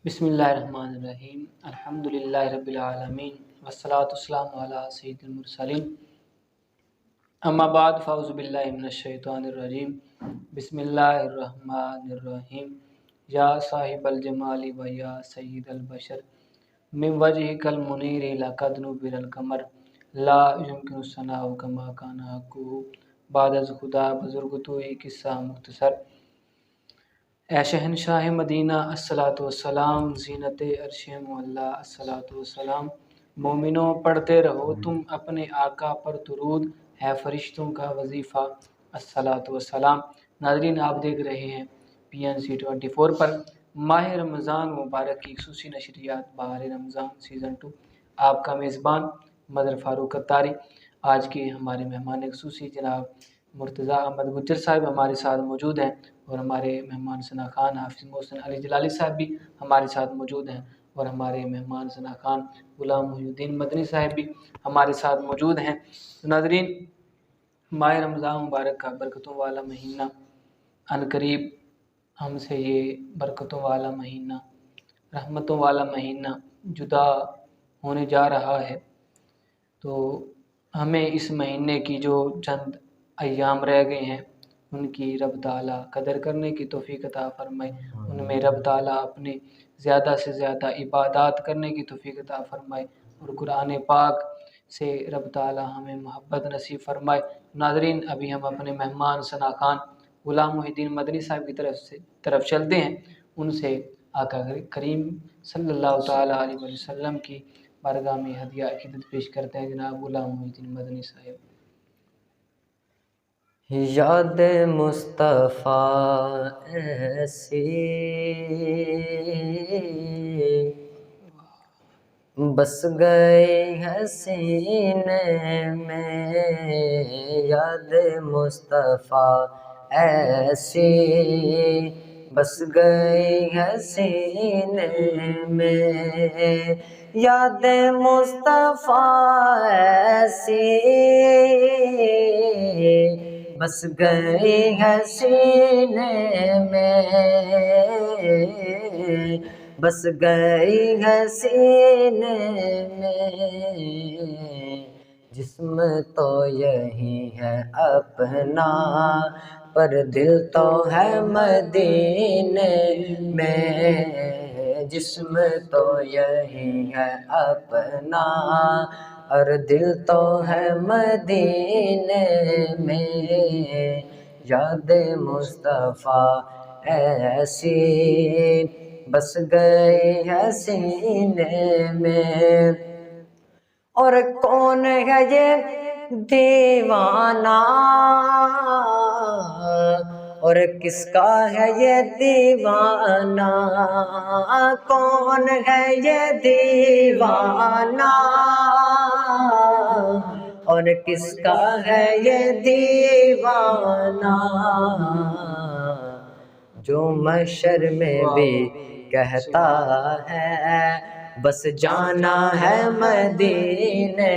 بسم اللہ الرحمن الرحیم الحمدللہ رب العالمین والصلاة والسلام علی سید المرسلین اما بعد فاعوذ باللہ من الشیطان الرجیم بسم اللہ الرحمن الرحیم یا صاحب الجمال و یا سید البشر من وجہک المنیر لقد نور القمر لا یمکن الثناء کما کان حقہ بعد از خدا بزرگ تو ایک قصہ مختصر۔ اے شہنشاہ مدینہ الصلاۃ والسلام، زینت عرش معلیٰ الصلاۃ والسلام، مومنوں پڑھتے رہو تم اپنے آقا پر درود، ہے فرشتوں کا وظیفہ الصلاۃ والسلام۔ ناظرین، آپ دیکھ رہے ہیں PNC 24 پر ماہ رمضان مبارک کی خصوصی نشریات بہار رمضان سیزن 2۔ آپ کا میزبان مدر فاروق اتاری۔ آج کے ہمارے مہمان خصوصی جناب مرتضیٰ احمد گجر صاحب ہمارے ساتھ موجود ہیں، اور ہمارے مہمان ثنا خان حافظ محسن علی جلالی صاحب بھی ہمارے ساتھ موجود ہیں، اور ہمارے مہمان ثنا خان غلام محی الدین مدنی صاحب بھی ہمارے ساتھ موجود ہیں۔ ناظرین، ماہ رمضان مبارک کا برکتوں والا مہینہ عنقریب ہم سے یہ برکتوں والا مہینہ، رحمتوں والا مہینہ جدا ہونے جا رہا ہے، تو ہمیں اس مہینے کی جو چند ایام رہ گئے ہیں ان کی رب تعالیٰ قدر کرنے کی توفیق عطا فرمائے، ان میں رب تعالیٰ اپنے زیادہ سے زیادہ عبادات کرنے کی توفیق عطا فرمائے، اور قرآن پاک سے رب تعالیٰ ہمیں محبت نصیب فرمائے۔ ناظرین، ابھی ہم اپنے مہمان ثنا خان غلام محی الدین مدنی صاحب کی طرف چلتے ہیں، ان سے آقا کریم صلی اللہ تعالیٰ علیہ وسلم کی بارگاہ میں ہدیہ عقیدت پیش کرتے ہیں۔ جناب غلام محی الدین مدنی صاحب۔ یاد مصطفیٰ ایسی بس گئی ہے سینے میں، یاد مصطفیٰ ایسی بس گئی ہے سینے میں، یاد مصطفیٰ ایسی بس گئی ہے سینے میں، بس گئی ہے سینے میں، جسم تو یہی ہے اپنا پر دل تو ہے مدینے میں، جسم تو یہی ہے اپنا اور دل تو ہے مدینے میں، یاد مصطفیٰ ایسی بس گئی ہے سینے میں۔ اور کون ہے یہ دیوانہ، اور کس کا ہے یہ دیوانہ، کون ہے یہ دیوانہ، اور کس کا ہے یہ دیوانہ، جو محشر میں بھی کہتا ہے بس جانا ہے مدینے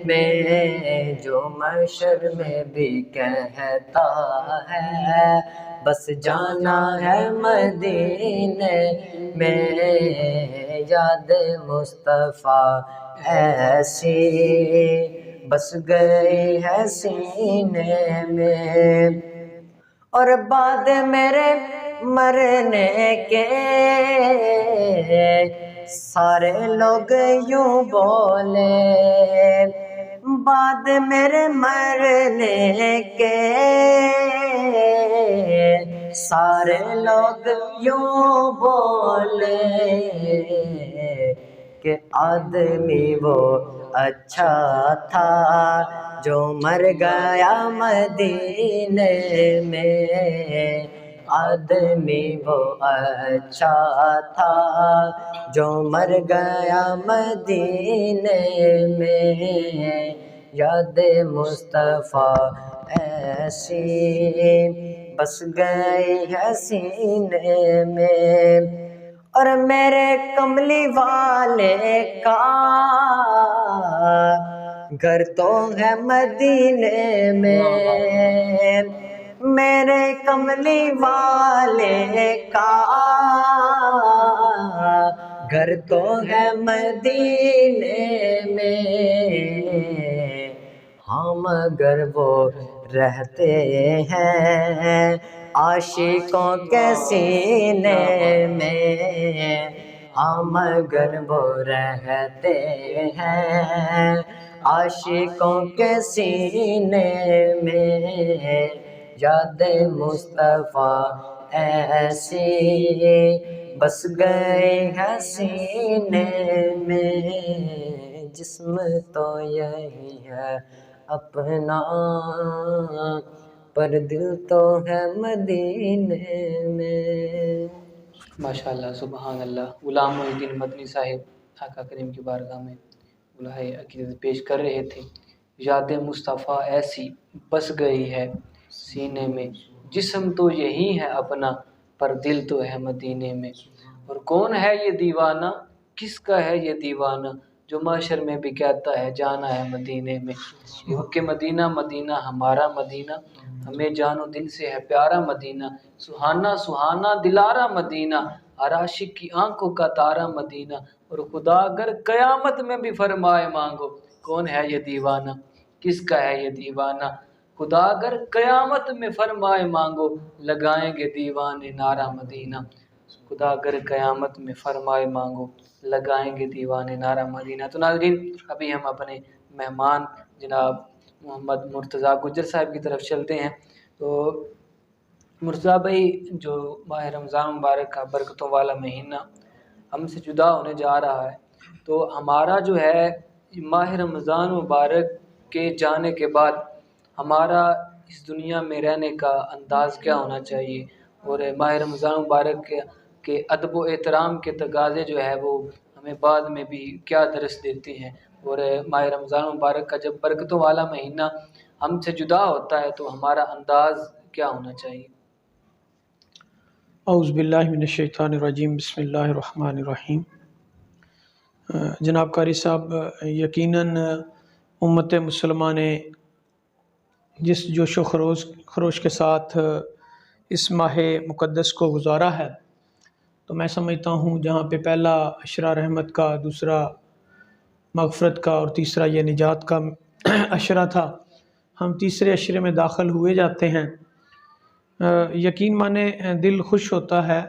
میں، جو محشر میں بھی کہتا ہے بس جانا ہے مدینے میں، یاد مصطفیٰ ایسی بس گئی ہے سینے میں۔ اور بعد میرے مرنے کے سارے لوگ یوں بولے، بعد میرے مرنے کے سارے لوگ یوں بولے کہ آدمی وہ اچھا تھا جو مر گیا مدینے میں، آدمی وہ اچھا تھا جو مر گیا مدینے میں، یاد مصطفیٰ ایسی بس گئی ہے سینے میں۔ اور میرے کملی والے کا گھر تو ہے مدینے میں، میرے کملی والے کا گھر تو ہے مدینے میں ہاں مگر وہ رہتے ہیں عاشقوں کے سینے میں ہاں مگر وہ رہتے ہیں عاشقوں کے سینے میں یاد مصطفیٰ ایسی بس گئے ہے سینے میں جسم تو یہی ہے اپنا پر دل تو ہے مدینے میں۔ ماشاءاللہ، سبحان اللہ۔ غلام محی الدین مدنی صاحب آقا کریم کی بارگاہ میں الہی عقیدت پیش کر رہے تھے۔ یاد مصطفیٰ ایسی بس گئی ہے سینے میں، جسم تو یہی ہے اپنا پر دل تو ہے مدینے میں۔ اور کون ہے یہ دیوانہ، کس کا ہے یہ دیوانہ، جو محشر میں بھی کہتا ہے جانا ہے مدینے میں۔ کہ مدینہ مدینہ ہمارا مدینہ، ہمیں جان و دل سے ہے پیارا مدینہ۔ سہانا سہانا دلارا مدینہ، ہر عاشق کی آنکھوں کا تارا مدینہ۔ اور خدا اگر قیامت میں بھی فرمائے مانگو، کون ہے یہ دیوانہ، کس کا ہے یہ دیوانہ۔ خدا اگر قیامت میں فرمائے مانگو، لگائیں گے دیوانے نعرہ مدینہ۔ خدا اگر قیامت میں فرمائے مانگو، لگائیں گے دیوانے نعرہ مدینہ۔ تو ناظرین، ابھی ہم اپنے مہمان جناب محمد مرتضیٰ گجر صاحب کی طرف چلتے ہیں۔ تو مرتضیٰ بھائی، جو ماہ رمضان مبارک کا برکتوں والا مہینہ ہم سے جدا ہونے جا رہا ہے، تو ہمارا جو ہے ماہ رمضان مبارک کے جانے کے بعد ہمارا اس دنیا میں رہنے کا انداز کیا ہونا چاہیے، اور ماہ رمضان مبارک کے ادب و احترام کے تقاضے جو ہے وہ ہمیں بعد میں بھی کیا درس دیتے ہیں، اور ماہ رمضان مبارک کا جب برکتوں والا مہینہ ہم سے جدا ہوتا ہے تو ہمارا انداز کیا ہونا چاہیے؟ اعوذ باللہ من الشیطان الرجیم، بسم اللہ الرحمن الرحیم۔ جناب قاری صاحب، یقیناً امت مسلمہ نے جس جوش و خروش کے ساتھ اس ماہ مقدس کو گزارا ہے، تو میں سمجھتا ہوں جہاں پہ پہلا عشرہ رحمت کا، دوسرا مغفرت کا اور تیسرا یہ نجات کا عشرہ تھا، ہم تیسرے عشرے میں داخل ہوئے جاتے ہیں۔ یقین مانے دل خوش ہوتا ہے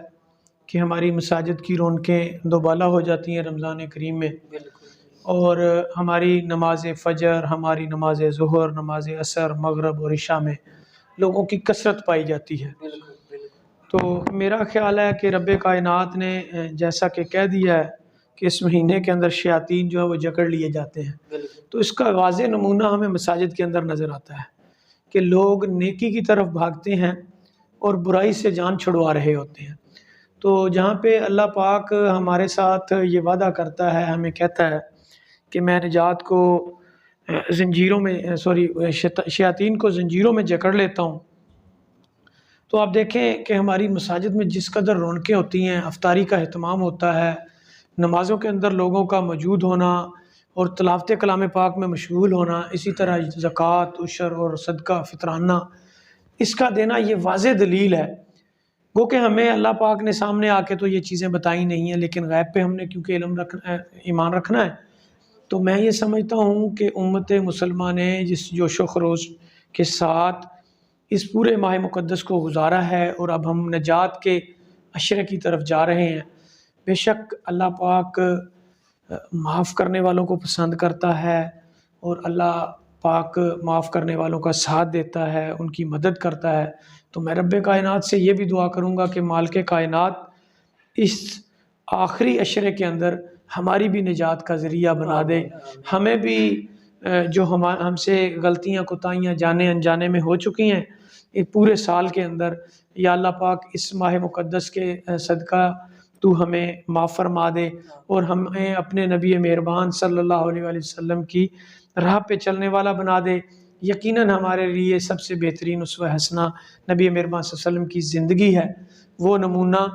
کہ ہماری مساجد کی رونقیں دوبالا ہو جاتی ہیں رمضان کریم میں، اور ہماری نماز فجر، ہماری نماز ظہر، نماز عصر، مغرب اور عشاء میں لوگوں کی کثرت پائی جاتی ہے۔ تو میرا خیال ہے کہ رب کائنات نے جیسا کہ کہہ دیا ہے کہ اس مہینے کے اندر شیاطین جو ہے وہ جکڑ لیے جاتے ہیں، تو اس کا واضح نمونہ ہمیں مساجد کے اندر نظر آتا ہے کہ لوگ نیکی کی طرف بھاگتے ہیں اور برائی سے جان چھڑوا رہے ہوتے ہیں۔ تو جہاں پہ اللہ پاک ہمارے ساتھ یہ وعدہ کرتا ہے، ہمیں کہتا ہے کہ میں نجات کو زنجیروں میں شیاطین کو زنجیروں میں جکڑ لیتا ہوں، تو آپ دیکھیں کہ ہماری مساجد میں جس قدر رونقیں ہوتی ہیں، افطاری کا اہتمام ہوتا ہے، نمازوں کے اندر لوگوں کا موجود ہونا اور تلاوت کلام پاک میں مشغول ہونا، اسی طرح زکوٰۃ، عشر اور صدقہ فطرانہ اس کا دینا، یہ واضح دلیل ہے۔ گو کہ ہمیں اللہ پاک نے سامنے آ کے تو یہ چیزیں بتائی نہیں ہیں، لیکن غیب پہ ہم نے کیونکہ ایمان رکھنا ہے، تو میں یہ سمجھتا ہوں کہ امت مسلمہ نے جس جوش و خروش کے ساتھ اس پورے ماہ مقدس کو گزارا ہے، اور اب ہم نجات کے عشرے کی طرف جا رہے ہیں۔ بے شک اللہ پاک معاف کرنے والوں کو پسند کرتا ہے، اور اللہ پاک معاف کرنے والوں کا ساتھ دیتا ہے، ان کی مدد کرتا ہے۔ تو میں رب کائنات سے یہ بھی دعا کروں گا کہ مالک کائنات اس آخری عشرے کے اندر ہماری بھی نجات کا ذریعہ بنا دے، ہمیں بھی جو ہم سے غلطیاں کوتاہیاں جانے انجانے میں ہو چکی ہیں ایک پورے سال کے اندر، یا اللہ پاک اس ماہ مقدس کے صدقہ تو ہمیں معاف فرما دے، اور ہمیں اپنے نبی مہربان صلی اللہ علیہ وآلہ وسلم کی راہ پہ چلنے والا بنا دے۔ یقیناً ہمارے لیے سب سے بہترین اسوہ حسنہ نبی مہربان صلی اللہ علیہ وسلم کی زندگی ہے، وہ نمونہ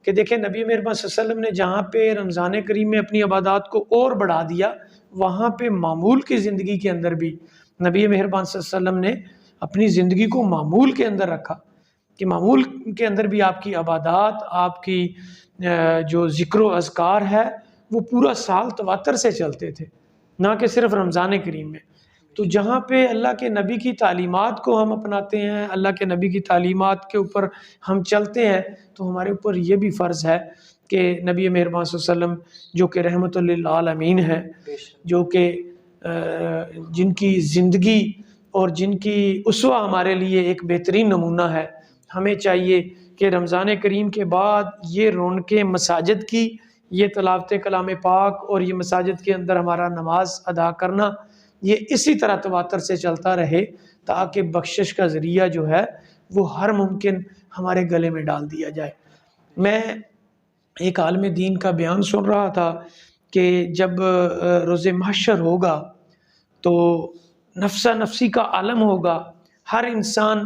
کہ دیکھیں نبی مہربان صلی اللہ علیہ وسلم نے جہاں پہ رمضان کریم میں اپنی عبادات کو اور بڑھا دیا، وہاں پہ معمول کی زندگی کے اندر بھی نبی مہربان صلی اللہ علیہ وسلم نے اپنی زندگی کو معمول کے اندر رکھا، کہ معمول کے اندر بھی آپ کی عبادات، آپ کی جو ذکر و اذکار ہے وہ پورا سال تواتر سے چلتے تھے، نہ کہ صرف رمضان کریم میں۔ تو جہاں پہ اللہ کے نبی کی تعلیمات کو ہم اپناتے ہیں، اللہ کے نبی کی تعلیمات کے اوپر ہم چلتے ہیں، تو ہمارے اوپر یہ بھی فرض ہے کہ نبی مہربان صلی اللہ علیہ وسلم جو کہ رحمت للعالمین ہے، جو کہ جن کی زندگی اور جن کی اسوہ ہمارے لیے ایک بہترین نمونہ ہے، ہمیں چاہیے کہ رمضان کریم کے بعد یہ رونقیں مساجد کی، یہ تلاوت کلام پاک اور یہ مساجد کے اندر ہمارا نماز ادا کرنا، یہ اسی طرح تواتر سے چلتا رہے تاکہ بخشش کا ذریعہ جو ہے وہ ہر ممکن ہمارے گلے میں ڈال دیا جائے۔ میں ایک عالم دین کا بیان سن رہا تھا کہ جب روز محشر ہوگا تو نفسا نفسی کا عالم ہوگا، ہر انسان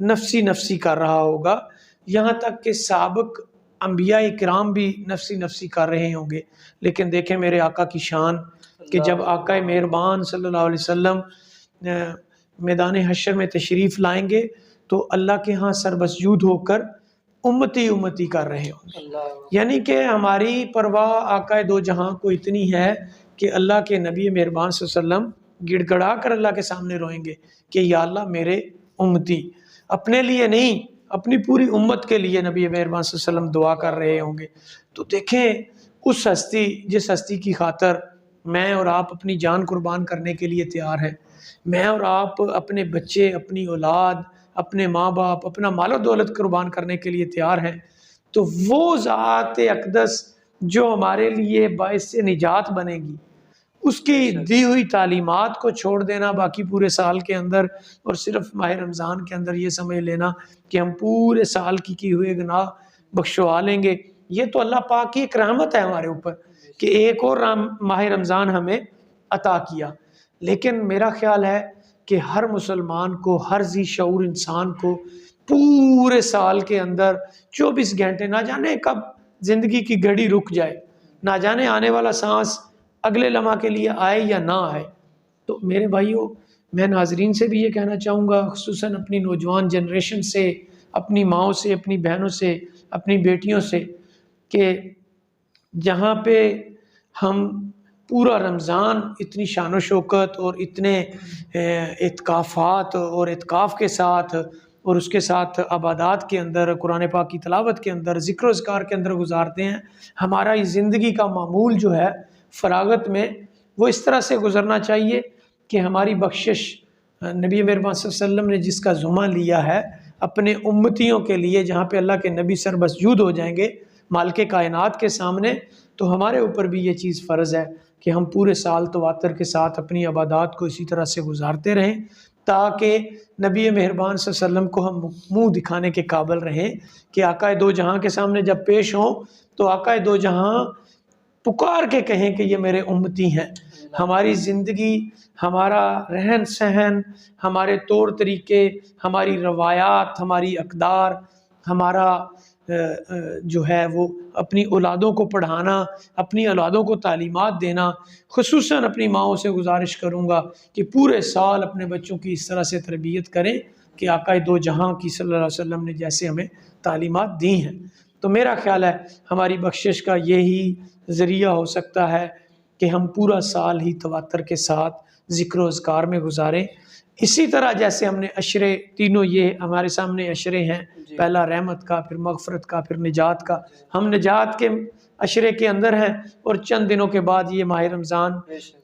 نفسی نفسی کر رہا ہوگا، یہاں تک کہ سابق انبیاء کرام بھی نفسی نفسی کر رہے ہوں گے۔ لیکن دیکھیں میرے آقا کی شان کہ جب آقا مہربان صلی اللہ علیہ وسلم میدان حشر میں تشریف لائیں گے تو اللہ کے ہاں سربسجود ہو کر امتی امتی کر رہے ہوں گے، یعنی کہ ہماری پرواہ آقا دو جہاں کو اتنی ہے کہ اللہ کے نبی مہربان صلی اللہ علیہ وسلم گڑ گڑا کر اللہ کے سامنے روئیں گے کہ یا اللہ میرے امتی، اپنے لیے نہیں اپنی پوری امت کے لیے نبی مہربان صلی اللہ علیہ وسلم دعا کر رہے ہوں گے۔ تو دیکھیں اس ہستی، جس ہستی کی خاطر میں اور آپ اپنی جان قربان کرنے کے لیے تیار ہیں، میں اور آپ اپنے بچے، اپنی اولاد، اپنے ماں باپ، اپنا مال و دولت قربان کرنے کے لیے تیار ہیں، تو وہ ذات اقدس جو ہمارے لیے باعث نجات بنے گی، اس کی دی ہوئی تعلیمات کو چھوڑ دینا باقی پورے سال کے اندر اور صرف ماہ رمضان کے اندر یہ سمجھ لینا کہ ہم پورے سال کی ہوئے گناہ بخشوا لیں گے، یہ تو اللہ پاک کی ایک رحمت ہے ہمارے اوپر کہ ایک اور ماہ رمضان ہمیں عطا کیا۔ لیکن میرا خیال ہے کہ ہر مسلمان کو، ہر ذی شعور انسان کو پورے سال کے اندر 24 گھنٹے، نہ جانے کب زندگی کی گھڑی رک جائے، نہ جانے آنے والا سانس اگلے لمحہ کے لیے آئے یا نہ آئے، تو میرے بھائیوں میں ناظرین سے بھی یہ کہنا چاہوں گا، خصوصاً اپنی نوجوان جنریشن سے، اپنی ماؤں سے، اپنی بہنوں سے، اپنی بیٹیوں سے، کہ جہاں پہ ہم پورا رمضان اتنی شان و شوکت اور اتنے اعتکافات اور اعتکاف کے ساتھ اور اس کے ساتھ عبادات کے اندر، قرآن پاک کی تلاوت کے اندر، ذکر و اذکار کے اندر گزارتے ہیں، ہمارا یہ زندگی کا معمول جو ہے فراغت میں وہ اس طرح سے گزرنا چاہیے کہ ہماری بخشش نبی مہربان صلی اللہ علیہ وسلم نے جس کا ذمہ لیا ہے اپنے امتیوں کے لیے، جہاں پہ اللہ کے نبی سر مسجود ہو جائیں گے مالک کائنات کے سامنے، تو ہمارے اوپر بھی یہ چیز فرض ہے کہ ہم پورے سال تواتر کے ساتھ اپنی عبادات کو اسی طرح سے گزارتے رہیں تاکہ نبی مہربان صلی اللہ علیہ وسلم کو ہم منہ دکھانے کے قابل رہیں کہ آقا دو جہاں کے سامنے جب پیش ہوں تو آقا دو جہاں پکار کے کہیں کہ یہ میرے امتی ہیں۔ ہماری زندگی، ہمارا رہن سہن، ہمارے طور طریقے، ہماری روایات، ہماری اقدار، ہمارا جو ہے وہ اپنی اولادوں کو پڑھانا، اپنی اولادوں کو تعلیمات دینا، خصوصاً اپنی ماؤں سے گزارش کروں گا کہ پورے سال اپنے بچوں کی اس طرح سے تربیت کریں کہ آقا دو جہاں کی صلی اللہ علیہ وسلم نے جیسے ہمیں تعلیمات دی ہیں۔ تو میرا خیال ہے ہماری بخشش کا یہی ذریعہ ہو سکتا ہے کہ ہم پورا سال ہی تواتر کے ساتھ ذکر و اذکار میں گزاریں، اسی طرح جیسے ہم نے عشرے تینوں، یہ ہمارے سامنے عشرے ہیں، پہلا رحمت کا، پھر مغفرت کا، پھر نجات کا، ہم نجات کے عشرے کے اندر ہیں اور چند دنوں کے بعد یہ ماہ رمضان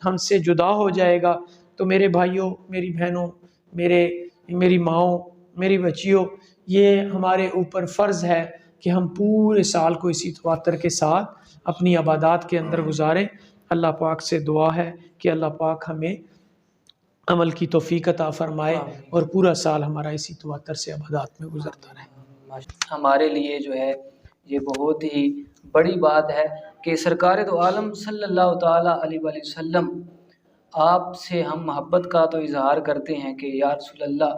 ہم سے جدا ہو جائے گا۔ تو میرے بھائیوں، میری بہنوں، میری ماؤں، میری بچیوں، یہ ہمارے اوپر فرض ہے کہ ہم پورے سال کو اسی تواتر کے ساتھ اپنی عبادات کے اندر گزاریں۔ اللہ پاک سے دعا ہے کہ اللہ پاک ہمیں عمل کی توفیق عطا فرمائے اور پورا سال ہمارا اسی تواتر سے عبادات میں گزرتا رہے۔ ہمارے لیے جو ہے یہ بہت ہی بڑی بات ہے کہ سرکار دو عالم صلی اللہ تعالیٰ علیہ وآلہ وسلم آپ سے ہم محبت کا تو اظہار کرتے ہیں کہ یا رسول اللہ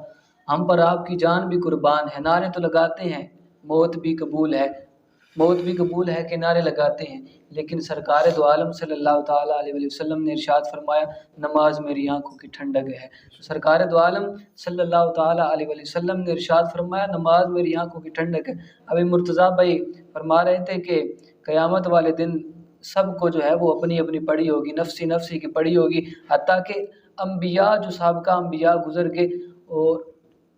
ہم پر آپ کی جان بھی قربان ہے، نعرے تو لگاتے ہیں، موت بھی قبول ہے کہ نعرے لگاتے ہیں، لیکن سرکار دو عالم صلی اللہ تعالیٰ علیہ وآلہ وسلم نے ارشاد فرمایا نماز میری آنکھوں کی ٹھنڈک ہے۔ سرکار دو عالم صلی اللہ تعالیٰ علیہ وآلہ وسلم نے ارشاد فرمایا نماز میری آنکھوں کی ٹھنڈک ہے۔ ابھی مرتضیٰ بھائی فرما رہے تھے کہ قیامت والے دن سب کو جو ہے وہ اپنی اپنی پڑی ہوگی، نفسی نفسی کی پڑی ہوگی، حتیٰ کہ انبیاء جو سابقہ انبیاء گزر گئے، اور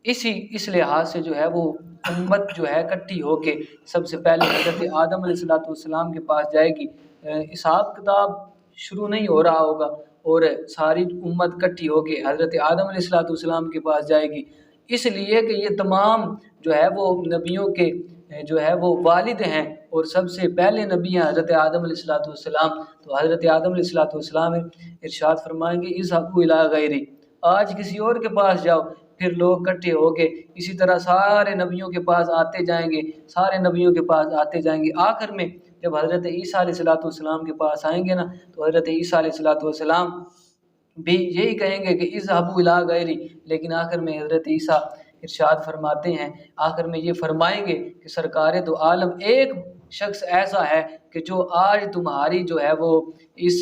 اس لحاظ سے جو ہے وہ امت جو ہے اکٹھی ہو کے سب سے پہلے حضرت آدم علیہ السلام کے پاس جائے گی۔ حساب کتاب شروع نہیں ہو رہا ہوگا اور ساری امت اکٹھی ہو کے حضرت آدم علیہ السلام کے پاس جائے گی، اس لیے کہ یہ تمام جو ہے وہ نبیوں کے جو ہے وہ والد ہیں، اور سب سے پہلے نبی ہیں حضرت آدم علیہ السلام۔ تو حضرت آدم علیہ السلام ارشاد فرمائیں گے اذهبوا الی غیری، آج کسی اور کے پاس جاؤ، پھر لوگ اکٹھے ہو کے اسی طرح سارے نبیوں کے پاس آتے جائیں گے، سارے نبیوں کے پاس آتے جائیں گے۔ آخر میں جب حضرت عیسیٰ علیہ السلام کے پاس آئیں گے نا، تو حضرت عیسیٰ علیہ السلام بھی یہی کہیں گے کہ اذهبوا الی غیری، لیکن آخر میں حضرت عیسیٰ ارشاد فرماتے ہیں، آخر میں یہ فرمائیں گے کہ سرکار دو عالم ایک شخص ایسا ہے کہ جو آج تمہاری جو ہے وہ اس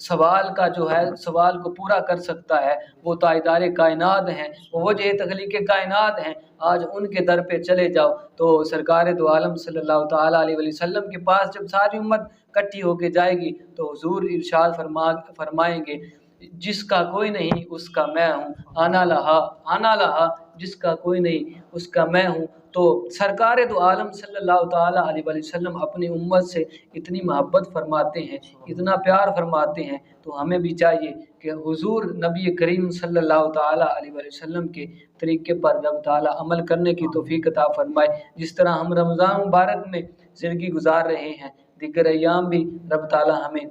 سوال کا جو ہے سوال کو پورا کر سکتا ہے، وہ تاجدار کائنات ہیں، وہ وجہ تخلیق کائنات ہیں، آج ان کے در پہ چلے جاؤ۔ تو سرکار دو عالم صلی اللہ تعالیٰ علیہ وسلم کے پاس جب ساری امت اکٹھی ہو کے جائے گی تو حضور ارشاد فرمائیں گے جس کا کوئی نہیں اس کا میں ہوں، آنا لہا، جس کا کوئی نہیں اس کا میں ہوں۔ تو سرکار دو عالم صلی اللہ تعالیٰ علیہ وسلم اپنی امت سے اتنی محبت فرماتے ہیں، اتنا پیار فرماتے ہیں، تو ہمیں بھی چاہیے کہ حضور نبی کریم صلی اللہ تعالیٰ علیہ وسلم کے طریقے پر رب تعالیٰ عمل کرنے کی توفیق عطا فرمائے۔ جس طرح ہم رمضان مبارک میں زندگی گزار رہے ہیں، دیگر ایام بھی رب تعالیٰ ہمیں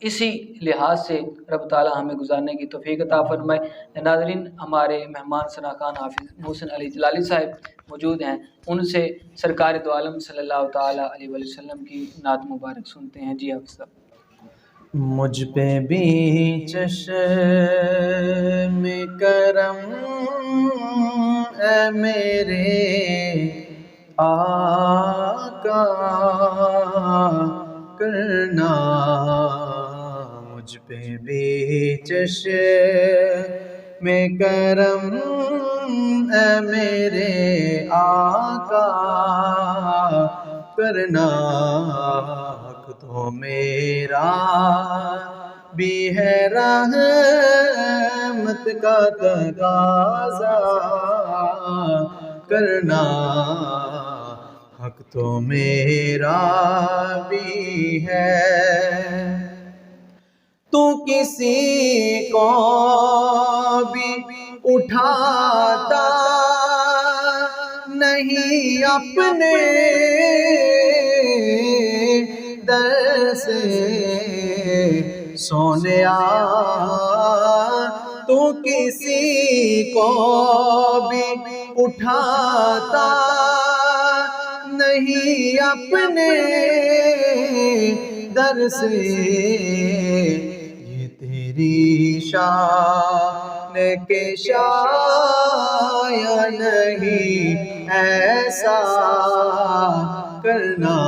اسی لحاظ سے رب تعالیٰ ہمیں گزارنے کی توفیق عطا فرمائے۔ ناظرین، ہمارے مہمان ثناء حافظ محسن علی جلالی صاحب موجود ہیں، ان سے سرکار دو عالم صلی اللہ تعالیٰ علیہ وسلم کی نعت مبارک سنتے ہیں۔ جی حافظ صاحب۔ مجھ پہ بھی چشم کرم اے میرے آقا کرنا، مجھ پہ بھی چشم کرم اے میرے آقا کرنا، حق تو میرا بھی ہے رحمت کا تقاضا کرنا، حق تو میرا بھی ہے۔ تو کسی کو بھی اٹھاتا نہیں اپنے در سے سونیا، تو کسی کو بھی اٹھاتا نہیں اپنے در سے، یہ تیری شان کے شایع نہیں ایسا کرنا،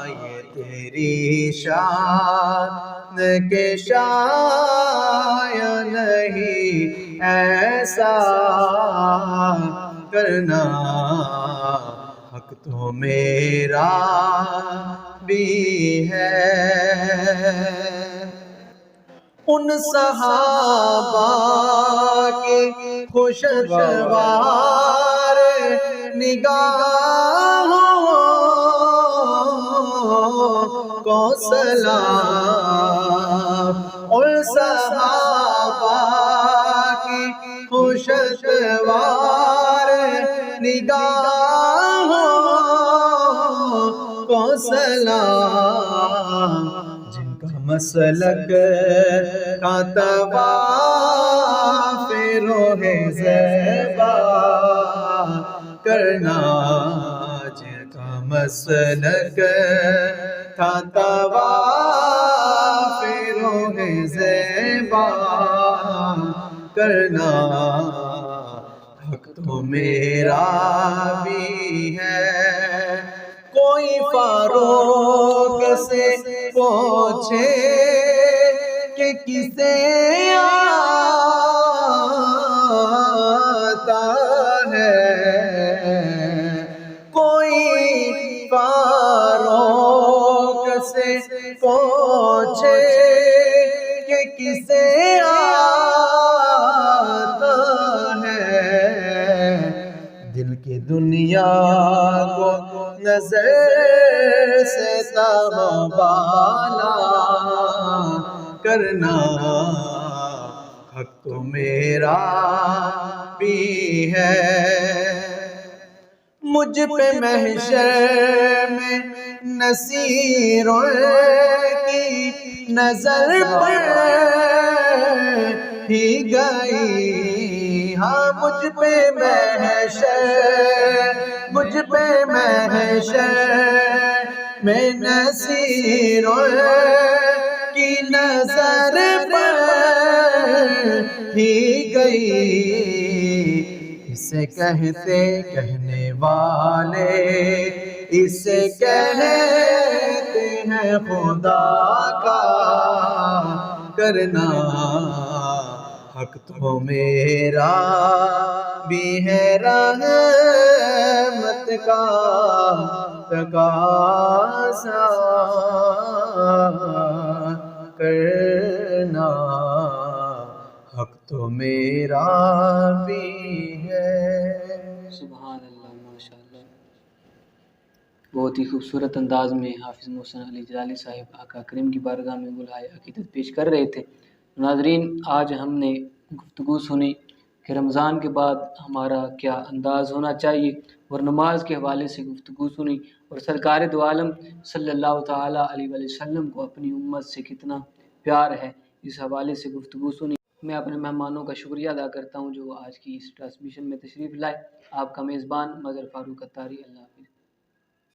یہ تیری شان کے شایع نہیں ایسا کرنا، حق تو میرا بھی ہے۔ ان صحابہ کی خوشگوار نگاہوں کو سلام، ان صحابہ کی خوشگوار نگاہوں کو سلام، جن کا مسلک کا طواف روح زیبا کرنا، جن کا مسلک کا طواف روح زیبا کرنا، حق تو میرا بھی ہے۔ کوئی فاروق سے پوچھے کہ کسے آتا ہے، کوئی فاروق سے پوچھے کہ کسے آتا ہے، دل کی دنیا کو نظر سے تابالا کرنا، حق تو میرا بھی ہے۔ مجھ پہ محشر میں نصیروں کی نظر پڑ ہی گئی، ہاں مجھ پہ محشر میں نصیروں کی نظر پڑ ہی گئی۔ اسے کہتے کہنے والے، اسے کہتے ہیں خدا کا کرنا، حق تو میرا بھی ہے، رحمت کا تقاضا کرنا، حق تو میرا بھی ہے۔ سبحان اللہ، ماشاءاللہ۔ بہت ہی خوبصورت انداز میں حافظ محسن علی جلالی صاحب آقا کریم کی بارگاہ میں گلہائے عقیدت پیش کر رہے تھے۔ ناظرین، آج ہم نے گفتگو سنی کہ رمضان کے بعد ہمارا کیا انداز ہونا چاہیے، اور نماز کے حوالے سے گفتگو سنی، اور سرکار دو عالم صلی اللہ تعالیٰ علیہ وسلم کو اپنی امت سے کتنا پیار ہے، اس حوالے سے گفتگو سنی۔ میں اپنے مہمانوں کا شکریہ ادا کرتا ہوں جو آج کی اس ٹرانسمیشن میں تشریف لائے۔ آپ کا میزبان مظہر فاروق اتاری، اللہ حافظ۔